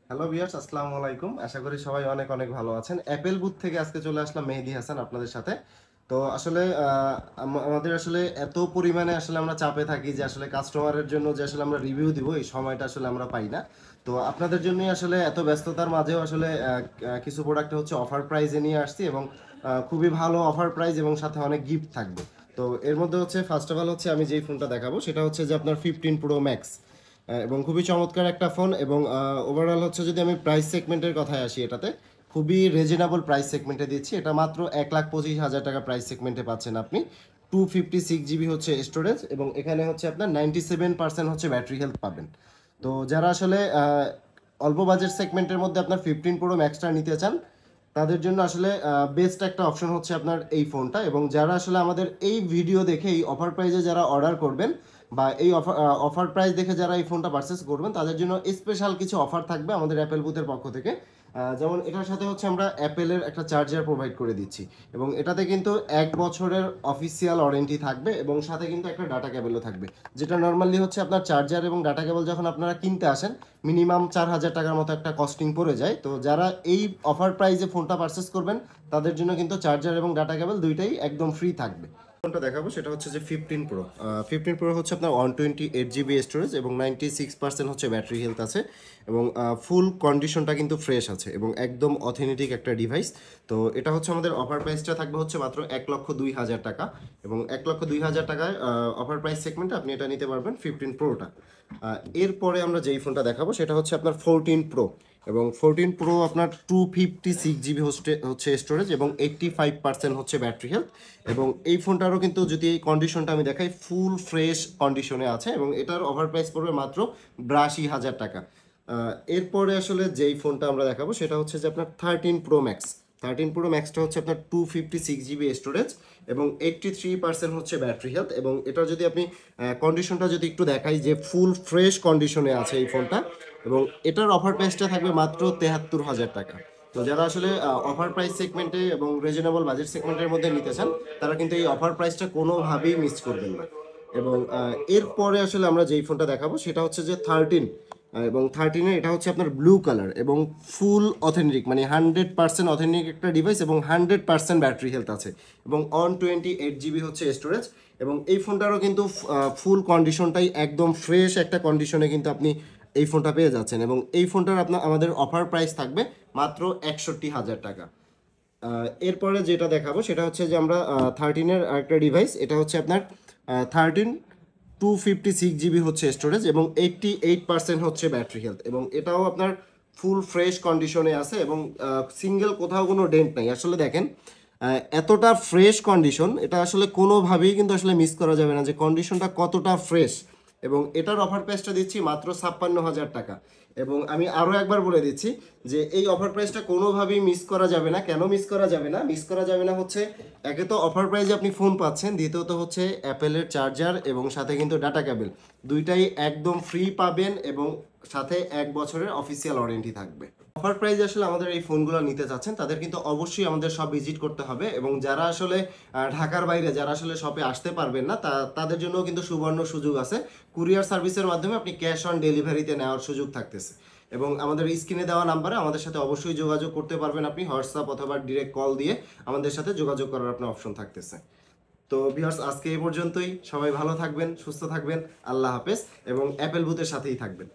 Hello viewers, আসসালামু আলাইকুম। আশা করি সবাই অনেক অনেক ভালো আছেন। অ্যাপেল বুথ থেকে আজকে চলে আসলাম মেহেদী হাসান আপনাদের সাথে। তো আসলে আমাদের আসলে এত পরিমাণে আসলে আমরা চাপে থাকি যে আসলে কাস্টমারের জন্য যে আসলে আমরা রিভিউ দিব এই সময়টা আসলে আমরা পাই না। তো আপনাদের জন্যই আসলে এত ব্যস্ততার মাঝেও আসলে কিছু প্রোডাক্ট হচ্ছে অফার প্রাইজে নিয়ে আসছি এবং খুবই ভালো অফার প্রাইস এবং সাথে অনেক গিফট থাকবে। তো এর মধ্যে হচ্ছে ফার্স্ট অফ অল হচ্ছে আমি যেই ফোনটা দেখাবো সেটা হচ্ছে যে আপনার 15 প্রো ম্যাক্স। এবং খুবই চমৎকার একটা ফোন এবং ওভারঅল হচ্ছে যদি আমি প্রাইস সেগমেন্টের কথায় আসি এটাতে খুবই রিজনেবল প্রাইস সেগমেন্টে দিচ্ছি। এটা মাত্র 1,25,000 টাকা প্রাইস সেগমেন্টে পাচ্ছেন আপনি। 256 জিবি হচ্ছে স্টোরেজ এবং এখানে হচ্ছে আপনার 97% হচ্ছে ব্যাটারি হেলথ পাবেন। তো যারা আসলে অল্প বাজেট সেগমেন্টের মধ্যে আপনার 15 প্রো ম্যাক্সটা নিতে চান তাদের জন্য আসলে বেস্ট একটা অপশন হচ্ছে আপনার এই ফোনটা। এবং যারা আসলে আমাদের এই ভিডিও দেখে এই অফার প্রাইজে যারা অর্ডার করবেন বা এই অফার প্রাইস দেখে যারা এই ফোনটা পারচেস করবেন তাদের জন্য স্পেশাল কিছু অফার থাকবে আমাদের অ্যাপেল বুথের পক্ষ থেকে। যেমন এটার সাথে হচ্ছে আমরা অ্যাপেলের একটা চার্জার প্রোভাইড করে দিচ্ছি এবং এটাতে কিন্তু 1 বছরের অফিসিয়াল ওয়ারেন্টি থাকবে এবং সাথে কিন্তু একটা ডাটা কেবলও থাকবে, যেটা নর্মালি হচ্ছে আপনার চার্জার এবং ডাটা কেবল যখন আপনারা কিনতে আসেন মিনিমাম 4,000 টাকার মতো একটা কস্টিং পড়ে যায়। তো যারা এই অফার প্রাইসে ফোনটা পারচেস করবেন তাদের জন্য কিন্তু চার্জার এবং ডাটা কেবল দুইটাই একদম ফ্রি থাকবে। ফোনটা দেখাবো সেটা হচ্ছে যে 15 প্রো। 15 প্রো হচ্ছে আপনার 128 জিবি স্টোরেজ এবং 96% হচ্ছে ব্যাটারি হেলথ আছে এবং ফুল কন্ডিশনটা কিন্তু ফ্রেশ আছে এবং একদম অথেন্টিক একটা ডিভাইস। তো এটা হচ্ছে আমাদের অফার প্রাইসটা থাকবে হচ্ছে মাত্র 1,02,000 টাকা এবং 1,02,000 টাকায় অফার প্রাইস সেগমেন্টে আপনি এটা নিতে পারবেন 15 প্রোটা। এরপরে আমরা যেই ফোনটা দেখাবো সেটা হচ্ছে আপনার 14 প্রো এবং 14 প্রো আপনার 256 জিবি হচ্ছে স্টোরেজ এবং 85% হচ্ছে ব্যাটারি হেলথ। এবং এই ফোনটারও কিন্তু যদি এই কন্ডিশনটা আমি দেখাই ফুল ফ্রেশ কন্ডিশনে আছে এবং এটার ওভার প্রাইস পড়বে মাত্র 82,000 টাকা। এরপরে আসলে যেই ফোনটা আমরা দেখাবো সেটা হচ্ছে যে আপনার 13 প্রো ম্যাক্স। 13 প্রো ম্যাক্সটা হচ্ছে আপনার 256 জিবি স্টোরেজ এবং 83% হচ্ছে ব্যাটারি হেলথ এবং এটা যদি আপনি কন্ডিশনটা যদি একটু দেখাই যে ফুল ফ্রেশ কন্ডিশনে আছে এই ফোনটা এবং এটার অফার প্রাইসটা থাকবে মাত্র 73,000 টাকা। তো যারা আসলে অফার প্রাইস সেগমেন্টে এবং রিজনেবল বাজেট সেগমেন্টের মধ্যে নিতে চান তারা কিন্তু এই অফার প্রাইসটা কোনোভাবেই মিস করবেন না। এবং এরপরে আসলে আমরা যেই ফোনটা দেখাবো সেটা হচ্ছে যে 13 এবং 13 এটা হচ্ছে আপনার ব্লু কালার এবং ফুল অথেন্টিক মানে 100% অথেন্টিক একটা ডিভাইস এবং 100% ব্যাটারি হেলথ আছে এবং 128 জিবি হচ্ছে স্টোরেজ এবং এই ফোনটারও কিন্তু ফুল কন্ডিশনটাই একদম ফ্রেশ একটা কন্ডিশনে কিন্তু আপনি এই ফোনটা পেয়ে যাচ্ছেন এবং এই ফোনটার আপনার আমাদের অফার প্রাইস থাকবে মাত্র 61,000 টাকা। এরপরে যেটা দেখাবো সেটা হচ্ছে যে আমরা 13-এর আরেকটা ডিভাইস, এটা হচ্ছে আপনার 256 জিবি হচ্ছে স্টোরেজ এবং 88% হচ্ছে ব্যাটারি হেলথ এবং এটাও আপনার ফুল ফ্রেশ কন্ডিশনে আছে এবং সিঙ্গেল কোথাও কোনো ডেন্ট নাই। আসলে দেখেন এতটা ফ্রেশ কন্ডিশন, এটা আসলে কোনোভাবেই কিন্তু আসলে মিস করা যাবে না যে কন্ডিশনটা কতটা ফ্রেশ। এবং এটার অফার প্রাইসটা দিচ্ছি মাত্র 56,000 টাকা। এবং আমি আরও একবার বলে দিচ্ছি যে এই অফার প্রাইসটা কোনোভাবেই মিস করা যাবে না। কেন মিস করা যাবে না? মিস করা যাবে না হচ্ছে একে তো অফার প্রাইসে আপনি ফোন পাচ্ছেন, দ্বিতীয়ত হচ্ছে অ্যাপেলের চার্জার এবং সাথে কিন্তু ডাটা কেবল দুইটাই একদম ফ্রি পাবেন এবং সাথে 1 বছরের অফিসিয়াল ওয়ারেন্টি থাকবে। অফার প্রাইস আসলে আমাদের এই ফোনগুলো নিতে চাচ্ছেন তাদের কিন্তু অবশ্যই আমাদের সব ভিজিট করতে হবে এবং যারা আসলে ঢাকার বাইরে যারা আসলে শপে আসতে পারবেন না তাদের জন্য কিন্তু সুবর্ণ সুযোগ আছে। কুরিয়ার সার্ভিসের মাধ্যমে আপনি ক্যাশ অন ডেলিভারিতে নেওয়ার সুযোগ থাকতেছে এবং আমাদের স্ক্রিনে দেওয়া নাম্বারে আমাদের সাথে অবশ্যই যোগাযোগ করতে পারবেন আপনি হোয়াটসঅ্যাপ অথবা ডিরেক্ট কল দিয়ে আমাদের সাথে যোগাযোগ করার আপনার অপশন থাকতেছে। তো ভিউয়ার্স, আজকে এই পর্যন্তই। সবাই ভালো থাকবেন, সুস্থ থাকবেন, আল্লাহ হাফেজ এবং অ্যাপেল বুথের সাথেই থাকবেন।